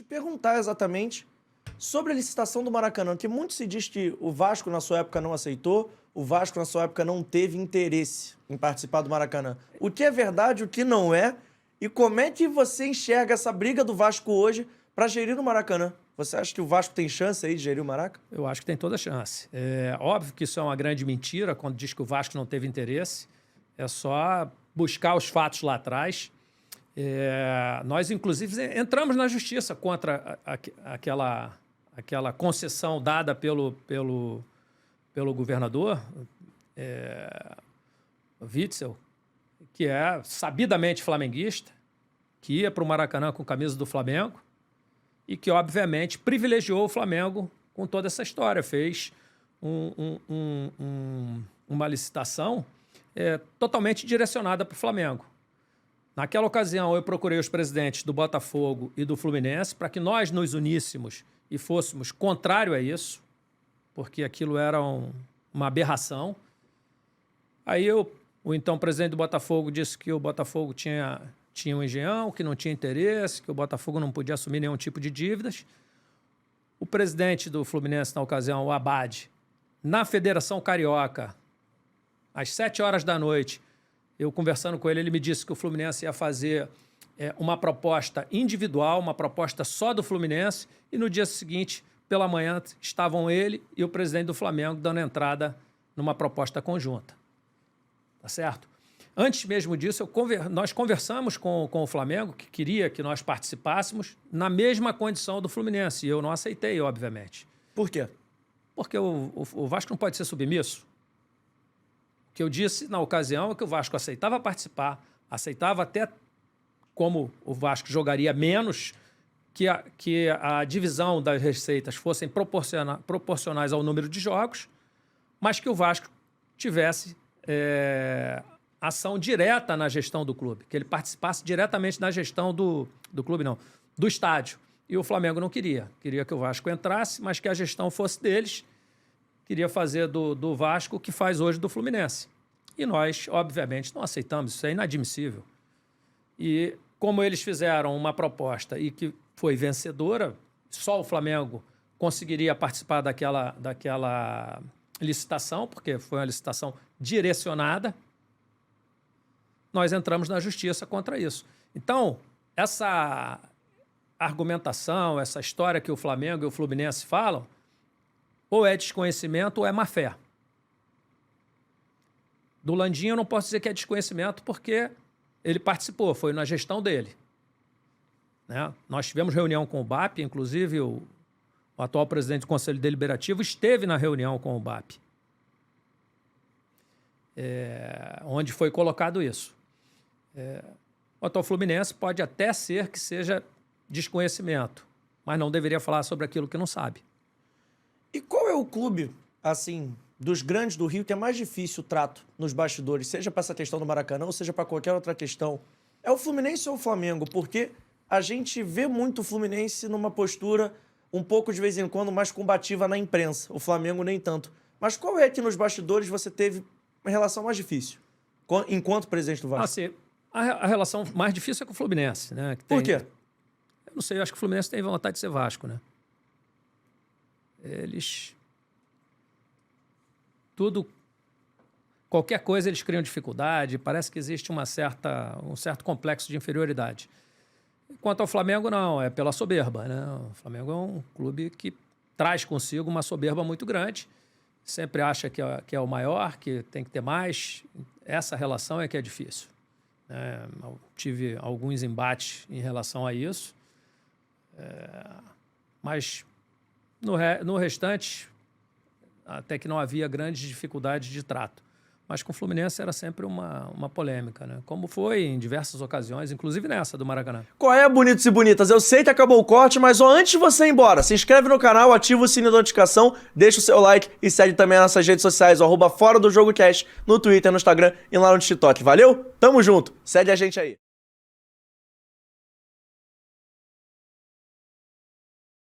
te perguntar exatamente sobre a licitação do Maracanã, que muito se diz que o Vasco na sua época não aceitou, o Vasco na sua época não teve interesse em participar do Maracanã. O que é verdade, o que não é, e como é que você enxerga essa briga do Vasco hoje para gerir o Maracanã? Você acha que o Vasco tem chance aí de gerir o Maracanã? Eu acho que tem toda a chance. É óbvio que isso é uma grande mentira quando diz que o Vasco não teve interesse. É só buscar os fatos lá atrás. Nós, inclusive, entramos na justiça contra aquela concessão dada pelo governador Witzel, que é sabidamente flamenguista, que ia para o Maracanã com camisa do Flamengo e que, obviamente, privilegiou o Flamengo com toda essa história. Fez uma licitação totalmente direcionada para o Flamengo. Naquela ocasião, eu procurei os presidentes do Botafogo e do Fluminense para que nós nos uníssemos e fôssemos contrário a isso, porque aquilo era uma aberração. Aí o então presidente do Botafogo disse que o Botafogo tinha um engenhão, que não tinha interesse, que o Botafogo não podia assumir nenhum tipo de dívidas. O presidente do Fluminense, na ocasião, o Abad, na Federação Carioca, às 7h da noite, eu conversando com ele me disse que o Fluminense ia fazer uma proposta individual, uma proposta só do Fluminense, e no dia seguinte, pela manhã, estavam ele e o presidente do Flamengo dando entrada numa proposta conjunta. Tá certo? Antes mesmo disso, nós conversamos com o Flamengo, que queria que nós participássemos na mesma condição do Fluminense, e eu não aceitei, obviamente. Por quê? Porque o Vasco não pode ser submisso. O que eu disse na ocasião é que o Vasco aceitava participar, aceitava até como o Vasco jogaria menos, que a divisão das receitas fossem proporcionais ao número de jogos, mas que o Vasco tivesse ação direta na gestão do clube, que ele participasse diretamente na gestão do clube, não, do estádio. E o Flamengo não queria. Queria que o Vasco entrasse, mas que a gestão fosse deles. Queria fazer do Vasco o que faz hoje do Fluminense. E nós, obviamente, não aceitamos. Isso é inadmissível. E como eles fizeram uma proposta e que foi vencedora, só o Flamengo conseguiria participar daquela licitação, porque foi uma licitação direcionada, nós entramos na justiça contra isso. Então, essa argumentação, essa história que o Flamengo e o Fluminense falam, ou é desconhecimento ou é má fé. Do Landinho eu não posso dizer que é desconhecimento porque ele participou, foi na gestão dele. Né? Nós tivemos reunião com o BAP, inclusive o atual presidente do Conselho Deliberativo esteve na reunião com o BAP, onde foi colocado isso. O atual Fluminense pode até ser que seja desconhecimento, mas não deveria falar sobre aquilo que não sabe. E qual é o clube, assim, dos grandes do Rio que é mais difícil o trato nos bastidores, seja para essa questão do Maracanã ou seja para qualquer outra questão? É o Fluminense ou o Flamengo? Porque a gente vê muito o Fluminense numa postura um pouco, de vez em quando, mais combativa na imprensa. O Flamengo nem tanto. Mas qual é que nos bastidores você teve uma relação mais difícil, enquanto presidente do Vasco? Assim, a relação mais difícil é com o Fluminense, né? Que tem... Por quê? Eu não sei, eu acho que o Fluminense tem vontade de ser Vasco, né? Qualquer coisa eles criam dificuldade, parece que existe um certo complexo de inferioridade. Quanto ao Flamengo, não, é pela soberba, né? O Flamengo é um clube que traz consigo uma soberba muito grande, sempre acha que é o maior, que tem que ter mais. Essa relação é que é difícil. Eu tive alguns embates em relação a isso, mas no restante, até que não havia grandes dificuldades de trato. Mas com o Fluminense era sempre uma polêmica, né? Como foi em diversas ocasiões, inclusive nessa do Maracanã. Qual é, bonitos e bonitas? Eu sei que acabou o corte, mas antes de você ir embora, se inscreve no canal, ativa o sininho da notificação, deixa o seu like e segue também as nossas redes sociais, @ForaDoJogoCast, no Twitter, no Instagram e lá no TikTok. Valeu? Tamo junto. Segue a gente aí.